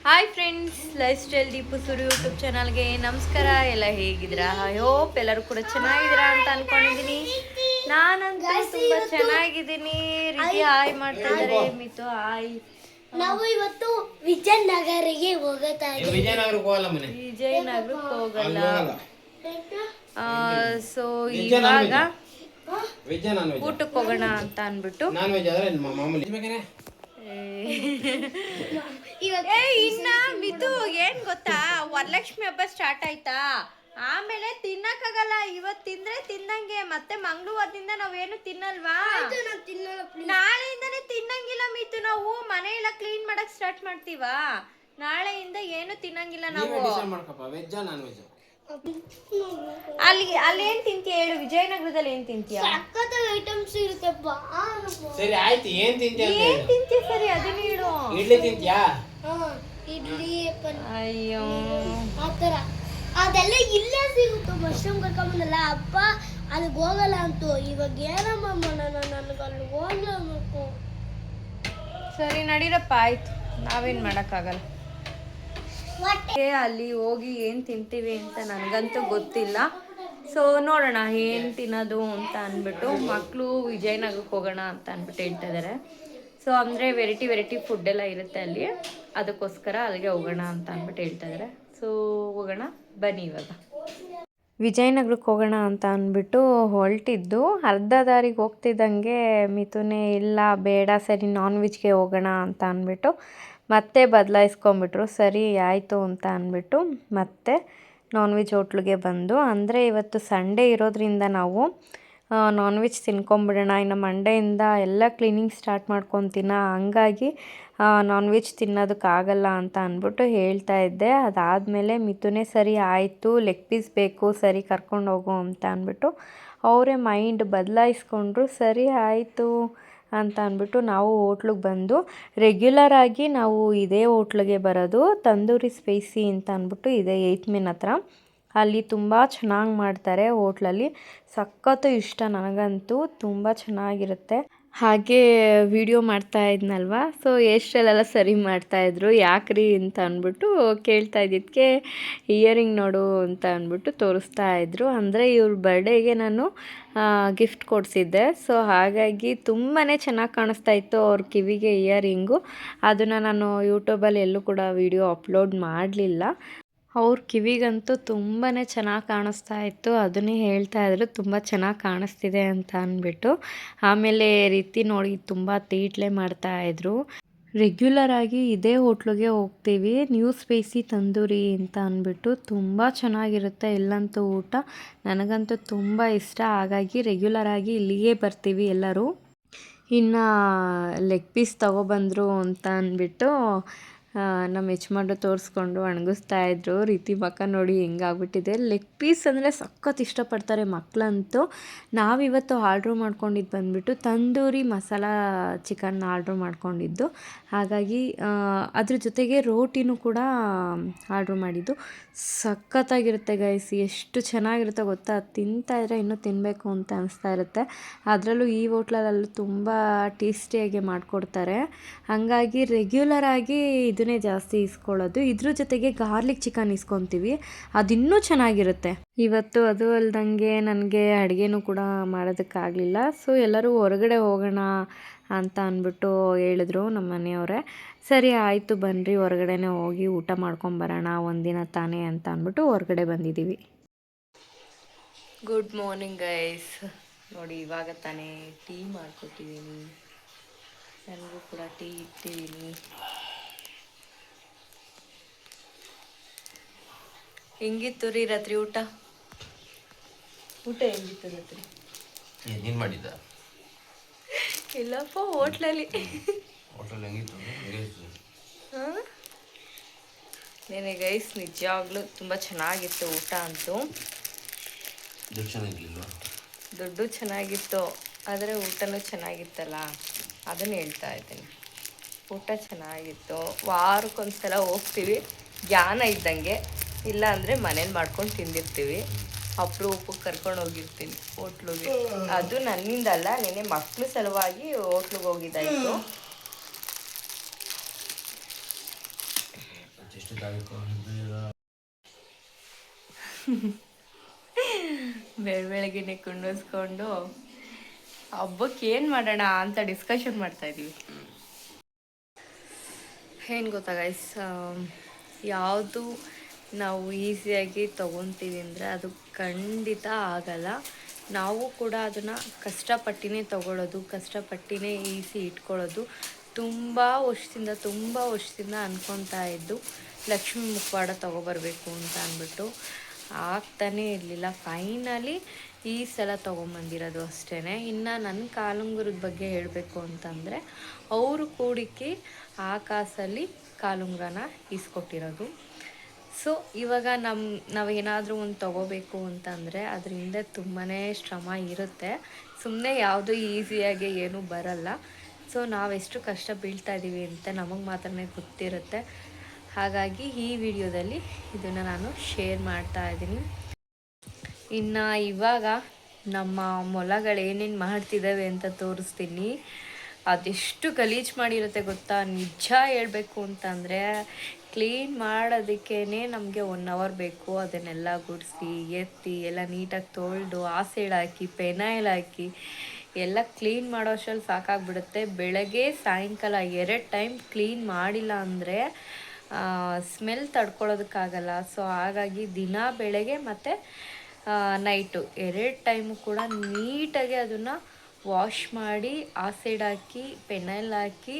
Hi friends, life style Deepu ಸುರು YouTube ಚಾನಲ್ಗೆ ನಮಸ್ಕಾರ. ಎಲ್ಲ ಹೇಗಿದ್ದೀರಾ? ಐ ಹೋಪ್ ಎಲ್ಲರೂ ಕೂಡ ಚೆನ್ನಾಗಿದ್ದೀರಾ ಅಂತ ಅನ್ಕೊಂಡಿದ್ದೀನಿ. ನಾನಂತೂ ತುಂಬ ಚೆನ್ನಾಗಿದ್ದೀನಿ. ರೀತಿ ಹಾಯ್ ಮಾಡ್ತಾ ಇದ್ದಾರೆ. ಮಿತು ಹಾಯ್. ನಾವು ಇವತ್ತು ವಿಜಯನಗರಿಗೆ ಹೋಗ್ತಾ ಇದ್ದೀವಿ. ವಿಜಯನಗರಕ್ಕೆ ಹೋಗಲ್ಲ. ಸೊ ಇವಾಗ ಊಟಕ್ಕೆ ಹೋಗೋಣ ಅಂತ ಅಂದ್ಬಿಟ್ಟು ಇನ್ನ ಮಿತು ಏನ್ ಗೊತ್ತಾ, ವರಲಕ್ಷ್ಮಿ ಹಬ್ಬ ಸ್ಟಾರ್ಟ್ ಆಯ್ತಾ, ಆಮೇಲೆ ತಿನ್ನಕ್ಕಾಗಲ್ಲ. ಇವತ್ ತಿಂದ್ರೆ ತಿನ್ನಂಗೆ, ಮತ್ತೆ ಮಂಗಳವಾರದಿಂದ ನಾವೇನು ತಿನ್ನಲ್ವಾ. ನಾಳೆಯಿಂದನೇ ತಿನ್ನಂಗಿಲ್ಲ ಮಿತು. ನಾವು ಮನೆ ಎಲ್ಲ ಕ್ಲೀನ್ ಮಾಡಕ್ ಸ್ಟಾರ್ಟ್ ಮಾಡ್ತೀವಾ. ನಾಳೆಯಿಂದ ಏನು ತಿನ್ನಂಗಿಲ್ಲ ನಾವು. ಅಲ್ಲಿ ಏನ್ ತಿಂತೀಯ ಹೇಳು? ವಿಜಯನಗರದಲ್ಲಿ ಏನ್ ತಿಂತೀಯ? ಐಟಮ್ಸ್ ಇರುತ್ತೆ. ಸರಿ ಆಯ್ತು, ಏನ್ ತಿಂತೀಯ? ಏನ್ ತಿಂತೀಯ? ಸರಿ ಅದನ್ನ ಹೇಳು. ಇಡ್ಲಿ ತಿಂತೀಯಾ? ಇಡ್ಲಿ. ಅಯ್ಯೋ ಆತರ ಅದೆಲ್ಲ ಇಲ್ಲೇ ಸಿಗುತ್ತೆ. ಮಶ್ರೂಮ್ ಕರ್ಕೊಂಬಂದಲ್ಲ ಅಪ್ಪ, ಅಲ್ಲಿಗೆ ಹೋಗಲ್ಲ ಅಂತು. ಇವಾಗ ಏನಮ್ಮ ನನಗೆ ಅಲ್ಲಿ ಹೋಗ್ಲೇಬೇಕು. ಸರಿ ನಡೀರಪ್ಪ, ಆಯ್ತು, ನಾವೇನ್ ಮಾಡಕ್ಕಾಗಲ್ಲ. ಅಲ್ಲಿ ಹೋಗಿ ಏನು ತಿಂತೀವಿ ಅಂತ ನನಗಂತೂ ಗೊತ್ತಿಲ್ಲ. ಸೊ ನೋಡೋಣ ಏನು ತಿನ್ನೋದು ಅಂತ ಅಂದ್ಬಿಟ್ಟು ಮಕ್ಕಳು ವಿಜಯನಗರಕ್ಕೆ ಹೋಗೋಣ ಅಂತ ಅಂದ್ಬಿಟ್ಟು ಹೇಳ್ತಾ ಇದ್ದಾರೆ. ಸೊ ಅಂದರೆ ವೆರೈಟಿ ಫುಡ್ ಎಲ್ಲ ಇರುತ್ತೆ ಅಲ್ಲಿ, ಅದಕ್ಕೋಸ್ಕರ ಅಲ್ಲಿಗೆ ಹೋಗೋಣ ಅಂತ ಅಂದ್ಬಿಟ್ಟು ಹೇಳ್ತಾ ಇದ್ದಾರೆ. ಸೊ ಹೋಗೋಣ ಬನ್ನಿ. ಇವಾಗ ವಿಜಯನಗರಕ್ಕೆ ಹೋಗೋಣ ಅಂತ ಅಂದ್ಬಿಟ್ಟು ಹೊರಟಿದ್ದು, ಅರ್ಧ ದಾರಿಗೆ ಹೋಗ್ತಿದ್ದಂಗೆ ಮಿಥುನೇ ಇಲ್ಲ ಬೇಡ, ಸರಿ ನಾನ್ ವೆಜ್ಗೆ ಹೋಗೋಣ ಅಂತ ಅಂದ್ಬಿಟ್ಟು ಮತ್ತೆ ಬದಲಾಯಿಸ್ಕೊಂಬಿಟ್ರು. ಸರಿ ಆಯಿತು ಅಂತ ಅಂದ್ಬಿಟ್ಟು ಮತ್ತೆ ನಾನ್ ವೆಜ್ ಹೋಟ್ಲಿಗೆ ಬಂದು, ಅಂದರೆ ಇವತ್ತು ಸಂಡೇ ಇರೋದ್ರಿಂದ ನಾವು ನಾನ್ ವೆಜ್ ತಿನ್ಕೊಂಬಿಡೋಣ, ಇನ್ನು ಮಂಡೆಯಿಂದ ಎಲ್ಲ ಕ್ಲೀನಿಂಗ್ ಸ್ಟಾರ್ಟ್ ಮಾಡ್ಕೊತೀನ, ಹಂಗಾಗಿ ನಾನ್ ವೆಜ್ ತಿನ್ನೋದಕ್ಕಾಗಲ್ಲ ಅಂತ ಅಂದ್ಬಿಟ್ಟು ಹೇಳ್ತಾ ಇದ್ದೆ. ಅದಾದಮೇಲೆ ಮಿಥುನೇ ಸರಿ ಆಯಿತು, ಲೆಗ್ ಪೀಸ್ ಬೇಕು, ಸರಿ ಕರ್ಕೊಂಡು ಹೋಗು ಅಂತ ಅಂದ್ಬಿಟ್ಟು ಅವರೇ ಮೈಂಡ್ ಬದಲಾಯಿಸ್ಕೊಂಡ್ರು. ಸರಿ ಆಯಿತು ಅಂತ ಅಂದ್ಬಿಟ್ಟು ನಾವು ಹೋಟ್ಲಿಗೆ ಬಂದು, ರೆಗ್ಯುಲರಾಗಿ ನಾವು ಇದೇ ಹೋಟ್ಲಿಗೆ ಬರೋದು, ತಂದೂರಿ ಸ್ಪೈಸಿ ಅಂತ ಅಂದ್ಬಿಟ್ಟು ಇದೆ 8th ಮೇನ್ ಹತ್ರ. ಅಲ್ಲಿ ತುಂಬ ಚೆನ್ನಾಗಿ ಮಾಡ್ತಾರೆ ಹೋಟ್ಲಲ್ಲಿ, ಸಖತ್ತು ಇಷ್ಟ ನನಗಂತೂ, ತುಂಬ ಚೆನ್ನಾಗಿರುತ್ತೆ. ಹಾಗೆ ವಿಡಿಯೋ ಮಾಡ್ತಾ ಇದ್ನಲ್ವ, ಸೊ ಎಷ್ಟೆಲ್ಲ ಸರಿ ಮಾಡ್ತಾಯಿದ್ರು. ಯಾಕ್ರಿ ಅಂತ ಅಂದ್ಬಿಟ್ಟು ಕೇಳ್ತಾ ಇದ್ದಿದ್ದಕ್ಕೆ ಇಯರಿಂಗ್ ನೋಡು ಅಂತ ಅಂದ್ಬಿಟ್ಟು ತೋರಿಸ್ತಾ ಇದ್ರು. ಅಂದರೆ ಇವ್ರ ಬರ್ಡೇಗೆ ನಾನು ಗಿಫ್ಟ್ ಕೊಡಿಸಿದ್ದೆ. ಸೊ ಹಾಗಾಗಿ ತುಂಬಾ ಚೆನ್ನಾಗಿ ಕಾಣಿಸ್ತಾ ಇತ್ತು ಅವ್ರ ಕಿವಿಗೆ ಇಯರಿಂಗು. ಅದನ್ನು ನಾನು ಯೂಟ್ಯೂಬಲ್ಲಿ ಎಲ್ಲೂ ಕೂಡ ವಿಡಿಯೋ ಅಪ್ಲೋಡ್ ಮಾಡಲಿಲ್ಲ. ಅವ್ರ ಕಿವಿಗಂತೂ ತುಂಬಾ ಚೆನ್ನಾಗಿ ಕಾಣಿಸ್ತಾ ಇತ್ತು, ಅದನ್ನೇ ಹೇಳ್ತಾ ಇದ್ರು ತುಂಬ ಚೆನ್ನಾಗಿ ಕಾಣಿಸ್ತಿದೆ ಅಂತ ಅಂದ್ಬಿಟ್ಟು. ಆಮೇಲೆ ರೀತಿ ನೋಡಿ ತುಂಬ ತೀಟ್ಲೆ ಮಾಡ್ತಾಯಿದ್ರು. ರೆಗ್ಯುಲರಾಗಿ ಇದೇ ಹೋಟ್ಲಿಗೆ ಹೋಗ್ತೀವಿ, ನ್ಯೂ ಸ್ಪೈಸಿ ತಂದೂರಿ ಅಂತ ಅಂದ್ಬಿಟ್ಟು. ತುಂಬ ಚೆನ್ನಾಗಿರುತ್ತೆ ಇಲ್ಲಂತೂ ಊಟ, ನನಗಂತೂ ತುಂಬ ಇಷ್ಟ. ಹಾಗಾಗಿ ರೆಗ್ಯುಲರಾಗಿ ಇಲ್ಲಿಗೆ ಬರ್ತೀವಿ ಎಲ್ಲರೂ. ಇನ್ನು ಲೆಗ್ ಪೀಸ್ ತೊಗೊಬಂದರು ಅಂತ ಅಂದ್ಬಿಟ್ಟು ನಮ್ಮ ಯಜಮಾನ್ರು ತೋರಿಸ್ಕೊಂಡು ಅಣಗಿಸ್ತಾ ಇದ್ರು. ರೀತಿ ಮಕ್ಕ ನೋಡಿ ಹೆಂಗಾಗ್ಬಿಟ್ಟಿದೆ. ಲೆಗ್ ಪೀಸ್ ಅಂದರೆ ಸಖತ್ ಇಷ್ಟಪಡ್ತಾರೆ ಮಕ್ಕಳಂತೂ. ನಾವಿವತ್ತು ಆರ್ಡ್ರ್ ಮಾಡ್ಕೊಂಡಿದ್ದು ಬಂದುಬಿಟ್ಟು ತಂದೂರಿ ಮಸಾಲ ಚಿಕನ್ ಆರ್ಡ್ರ್ ಮಾಡ್ಕೊಂಡಿದ್ದು. ಹಾಗಾಗಿ ಅದ್ರ ಜೊತೆಗೆ ರೋಟಿನೂ ಕೂಡ ಆರ್ಡ್ರ್ ಮಾಡಿದ್ದು. ಸಖತ್ತಾಗಿರುತ್ತೆ ಗೈಸ್, ಎಷ್ಟು ಚೆನ್ನಾಗಿರುತ್ತೆ ಗೊತ್ತಾ, ತಿಂತಾಯಿದ್ರೆ ಇನ್ನೂ ತಿನ್ನಬೇಕು ಅಂತ ಅನಿಸ್ತಾ ಇರುತ್ತೆ. ಅದರಲ್ಲೂ ಈ ಹೋಟ್ಲಲ್ಲೂ ತುಂಬ ಟೇಸ್ಟಿಯಾಗಿ ಮಾಡಿಕೊಡ್ತಾರೆ. ಹಾಗಾಗಿ ರೆಗ್ಯುಲರಾಗಿ ಇದನ್ನೇ ಜಾಸ್ತಿ ಇಸ್ಕೊಳ್ಳೋದು. ಇದ್ರ ಜೊತೆಗೆ ಗಾರ್ಲಿಕ್ ಚಿಕನ್ ಇಸ್ಕೊತೀವಿ, ಅದಿನ್ನೂ ಚೆನ್ನಾಗಿರುತ್ತೆ. ಇವತ್ತು ಅದು ಅಲ್ದಂಗೆ ನನಗೆ ಅಡುಗೆನೂ ಕೂಡ ಮಾಡೋದಕ್ಕಾಗಲಿಲ್ಲ. ಸೊ ಎಲ್ಲರೂ ಹೊರಗಡೆ ಹೋಗೋಣ ಅಂತ ಅಂದ್ಬಿಟ್ಟು ಹೇಳಿದ್ರು ನಮ್ಮ ಮನೆಯವರೇ. ಸರಿ ಆಯಿತು ಬನ್ನಿರಿ, ಹೊರಗಡೆನೇ ಹೋಗಿ ಊಟ ಮಾಡ್ಕೊಂಬರೋಣ, ಒಂದಿನ ತಾನೇ ಅಂತ ಅಂದ್ಬಿಟ್ಟು ಹೊರಗಡೆ ಬಂದಿದ್ದೀವಿ. Good morning guys. ನೋಡಿ ಇವಾಗ ತಾನೇ ಟೀ ಮಾಡ್ಕೊಟ್ಟಿದ್ದೀನಿ, ನನಗೂ ಕೂಡ ಟೀ ಇಟ್ಟಿದ್ದೀನಿ. ಹೆಂಗಿತ್ತು ರೀ ರಾತ್ರಿ ಊಟ? ಹೆಂಗಿತ್ತು ರಾತ್ರಿ? ಏನೇನು ಮಾಡಿದ್ದ? ಇಲ್ಲಪ್ಪ, ಹೋಟ್ಲಲ್ಲಿ. ಹಾಂ ನೆನೆ ಗೈಸ್, ನಿಜವಾಗ್ಲೂ ತುಂಬ ಚೆನ್ನಾಗಿತ್ತು ಊಟ ಅಂತೂ. ದುಡ್ಡು ಚೆನ್ನಾಗಿತ್ತು, ಆದರೆ ಊಟನೂ ಚೆನ್ನಾಗಿತ್ತಲ್ಲ, ಅದನ್ನು ಹೇಳ್ತಾ ಇದ್ದೀನಿ. ಊಟ ಚೆನ್ನಾಗಿತ್ತು. ವಾರಕ್ಕೊಂದ್ಸಲ ಹೋಗ್ತೀವಿ, ಜ್ಞಾನ ಇದ್ದಂಗೆ. ಇಲ್ಲ ಅಂದರೆ ಮನೇಲಿ ಮಾಡ್ಕೊಂಡು ತಿಂದಿರ್ತೀವಿ. ಅಪರೂಪಕ್ಕೆ ಕರ್ಕೊಂಡು ಹೋಗಿರ್ತೀನಿ ಹೋಟ್ಲಿಗೆ. ಅದು ನನ್ನಿಂದಲ್ಲ, ನೆನೆ ಮಕ್ಕಳು ಸಲುವಾಗಿ ಹೋಟ್ಲಿಗೆ ಹೋಗಿದ್ದಾಯಿತು. ಎಷ್ಟು ತಾರೀಕು ಬೆಳಗ್ಗೆನೆ ಕುಂಡಿಸ್ಕೊಂಡು ಹಬ್ಬಕ್ಕೆ ಏನು ಮಾಡೋಣ ಅಂತ ಡಿಸ್ಕಷನ್ ಮಾಡ್ತಾ ಇದ್ದೀವಿ. ಏನು ಗೊತ್ತಾ ಗೈಸ್, ಯಾವುದು ನಾವು ಈಸಿಯಾಗಿ ತೊಗೊತೀವಿ ಅಂದರೆ ಅದು ಖಂಡಿತ ಆಗಲ್ಲ. ನಾವು ಕೂಡ ಅದನ್ನು ಕಷ್ಟಪಟ್ಟಿನೇ ತೊಗೊಳ್ಳೋದು, ಕಷ್ಟಪಟ್ಟಿನೇ ಈಸಿ ಇಟ್ಕೊಳ್ಳೋದು. ತುಂಬ ವರ್ಷದಿಂದ ಅನ್ಕೊತಾ ಇದ್ದು ಲಕ್ಷ್ಮೀ ಮುಖವಾಡ ತೊಗೊಬರ್ಬೇಕು ಅಂತ ಅಂದ್ಬಿಟ್ಟು ಆಗ್ತಾನೇ ಇರಲಿಲ್ಲ. ಫೈನಲಿ ಈ ಸಲ ತೊಗೊಂಬಂದಿರೋದು ಅಷ್ಟೇ. ಇನ್ನು ನನ್ನ ಕಾಲುಂಗುರದ ಬಗ್ಗೆ ಹೇಳಬೇಕು ಅಂತಂದರೆ ಅವರು ಕೂಡಿಕೆ ಆ ಕಾಸಲ್ಲಿ ಕಾಲುಂಗ್ರನ ಈಸ್ಕೊಟ್ಟಿರೋದು. ಸೊ ಇವಾಗ ನಾವೇನಾದರೂ ಒಂದು ತೊಗೋಬೇಕು ಅಂತಂದರೆ ಅದರಿಂದ ತುಂಬಾ ಶ್ರಮ ಇರುತ್ತೆ. ಸುಮ್ಮನೆ ಯಾವುದೂ ಈಸಿಯಾಗಿ ಏನೂ ಬರಲ್ಲ. ಸೊ ನಾವೆಷ್ಟು ಕಷ್ಟ ಬೀಳ್ತಾ ಇದ್ದೀವಿ ಅಂತ ನಮಗೆ ಮಾತ್ರನೇ ಗೊತ್ತಿರುತ್ತೆ. ಹಾಗಾಗಿ ಈ ವಿಡಿಯೋದಲ್ಲಿ ಇದನ್ನು ನಾನು ಶೇರ್ ಮಾಡ್ತಾ ಇದ್ದೀನಿ. ಇನ್ನು ಇವಾಗ ನಮ್ಮ ಮೊಲಗಳು ಏನೇನು ಮಾಡ್ತಿದ್ದಾವೆ ಅಂತ ತೋರಿಸ್ತೀನಿ. ಅದೆಷ್ಟು ಗಲೀಜು ಮಾಡಿರುತ್ತೆ ಗೊತ್ತಾ. ನಿಜ ಹೇಳಬೇಕು ಅಂತಂದರೆ ಕ್ಲೀನ್ ಮಾಡೋದಕ್ಕೇ ನಮಗೆ 1 ಅವರ್ ಬೇಕು. ಅದನ್ನೆಲ್ಲ ಗುಡಿಸಿ ಎತ್ತಿ ಎಲ್ಲ ನೀಟಾಗಿ ತೊಳೆದು ಆ ಸೈಡ್ ಹಾಕಿ ಪೆನೈಲ್ ಹಾಕಿ ಎಲ್ಲ ಕ್ಲೀನ್ ಮಾಡೋ ಅಷ್ಟರಲ್ಲಿ ಸಾಕಾಗ್ಬಿಡುತ್ತೆ. ಬೆಳಗ್ಗೆ ಸಾಯಂಕಾಲ 2 ಟೈಮ್ ಕ್ಲೀನ್ ಮಾಡಿಲ್ಲ ಅಂದರೆ ಸ್ಮೆಲ್ ತಡ್ಕೊಳ್ಳೋದಕ್ಕಾಗಲ್ಲ. ಸೊ ಹಾಗಾಗಿ ದಿನ ಬೆಳಗ್ಗೆ ಮತ್ತು ನೈಟು 2 ಟೈಮು ಕೂಡ ನೀಟಾಗಿ ಅದನ್ನು ವಾಶ್ ಮಾಡಿ ಆ ಸೈಡ್ ಹಾಕಿ ಪೆನೈಲ್ ಹಾಕಿ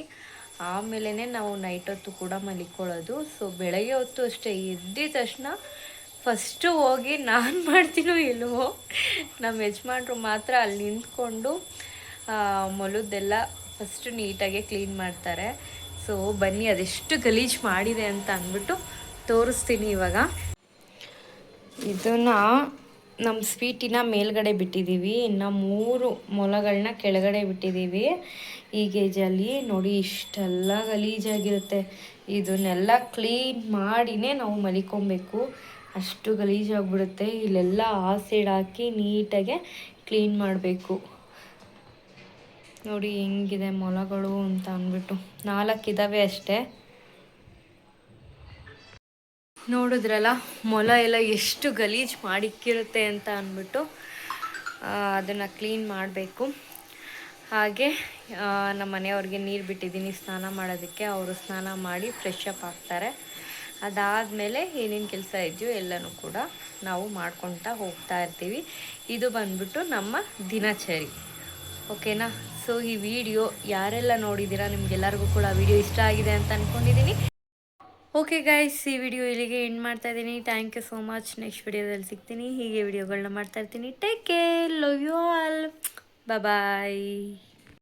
ಆಮೇಲೆ ನಾವು ನೈಟ್ ಹೊತ್ತು ಕೂಡ ಮಲಿಕೊಳ್ಳೋದು. ಸೊ ಬೆಳಗ್ಗೆ ಹೊತ್ತು ಅಷ್ಟೇ ಎದ್ದಿದ ತಕ್ಷಣ ಫಸ್ಟು ಹೋಗಿ ನಾನು ಮಾಡ್ತೀನೋ ಇಲ್ವೋ, ನಮ್ಮ ಯಜಮಾನ್ರು ಮಾತ್ರ ಅಲ್ಲಿ ನಿಂತ್ಕೊಂಡು ಮೊಲದ್ದೆಲ್ಲ ಫಸ್ಟು ನೀಟಾಗಿ ಕ್ಲೀನ್ ಮಾಡ್ತಾರೆ. ಸೊ ಬನ್ನಿ ಅದೆಷ್ಟು ಗಲೀಜು ಮಾಡಿದೆ ಅಂತ ಅಂದ್ಬಿಟ್ಟು ತೋರಿಸ್ತೀನಿ ಇವಾಗ. ಇದನ್ನು ನಮ್ಮ ಸ್ವೀಟಿನ ಮೇಲ್ಗಡೆ ಬಿಟ್ಟಿದ್ದೀವಿ, ಇನ್ನು 3 ಮೊಲಗಳನ್ನ ಕೆಳಗಡೆ ಬಿಟ್ಟಿದ್ದೀವಿ. ಈ ಗೇಜಲ್ಲಿ ನೋಡಿ ಇಷ್ಟೆಲ್ಲ ಗಲೀಜಾಗಿರುತ್ತೆ. ಇದನ್ನೆಲ್ಲ ಕ್ಲೀನ್ ಮಾಡಿನೇ ನಾವು ಮಲಿಕೊಬೇಕು, ಅಷ್ಟು ಗಲೀಜಾಗಿಬಿಡುತ್ತೆ. ಇಲ್ಲೆಲ್ಲ ಆಸಿಡ್ ಹಾಕಿ ನೀಟಾಗೆ ಕ್ಲೀನ್ ಮಾಡಬೇಕು. ನೋಡಿ ಹೆಂಗಿದೆ ಮೊಲಗಳು ಅಂತ ಅಂದ್ಬಿಟ್ಟು 4 ಇದ್ದಾವೆ ಅಷ್ಟೇ. ನೋಡಿದ್ರಲ್ಲ ಮೊಲ ಎಲ್ಲ ಎಷ್ಟು ಗಲೀಜು ಮಾಡಿಕ್ಕಿರುತ್ತೆ ಅಂತ ಅಂದ್ಬಿಟ್ಟು ಅದನ್ನು ಕ್ಲೀನ್ ಮಾಡಬೇಕು. ಹಾಗೆ ನಮ್ಮ ಮನೆಯವ್ರಿಗೆ ನೀರು ಬಿಟ್ಟಿದ್ದೀನಿ ಸ್ನಾನ ಮಾಡೋದಕ್ಕೆ. ಅವರು ಸ್ನಾನ ಮಾಡಿ ಫ್ರೆಶ್ ಅಪ್ ಆಗ್ತಾರೆ. ಅದಾದಮೇಲೆ ಏನೇನು ಕೆಲಸ ಇದೆಯೋ ಎಲ್ಲನೂ ಕೂಡ ನಾವು ಮಾಡ್ಕೊತಾ ಹೋಗ್ತಾ ಇರ್ತೀವಿ. ಇದು ಬಂದ್ಬಿಟ್ಟು ನಮ್ಮ ದಿನಚರಿ, ಓಕೆನಾ. ಸೊ ಈ ವಿಡಿಯೋ ಯಾರೆಲ್ಲ ನೋಡಿದ್ದೀರಾ ನಿಮಗೆಲ್ಲರಿಗೂ ಕೂಡ ವಿಡಿಯೋ ಇಷ್ಟ ಆಗಿದೆ ಅಂತ ಅಂದ್ಕೊಂಡಿದ್ದೀನಿ. ಓಕೆ ಗೈಸ್, ಈ ವಿಡಿಯೋ ಇಲ್ಲಿಗೆ ಎಂಡ್ ಮಾಡ್ತಾ ಇದ್ದೀನಿ. Thank you so much. Next ವಿಡಿಯೋದಲ್ಲಿ ಸಿಗ್ತೀನಿ. ಹೀಗೆ ವಿಡಿಯೋಗಳನ್ನ ಮಾಡ್ತಾ ಇರ್ತೀನಿ. Take care, love you all, bye.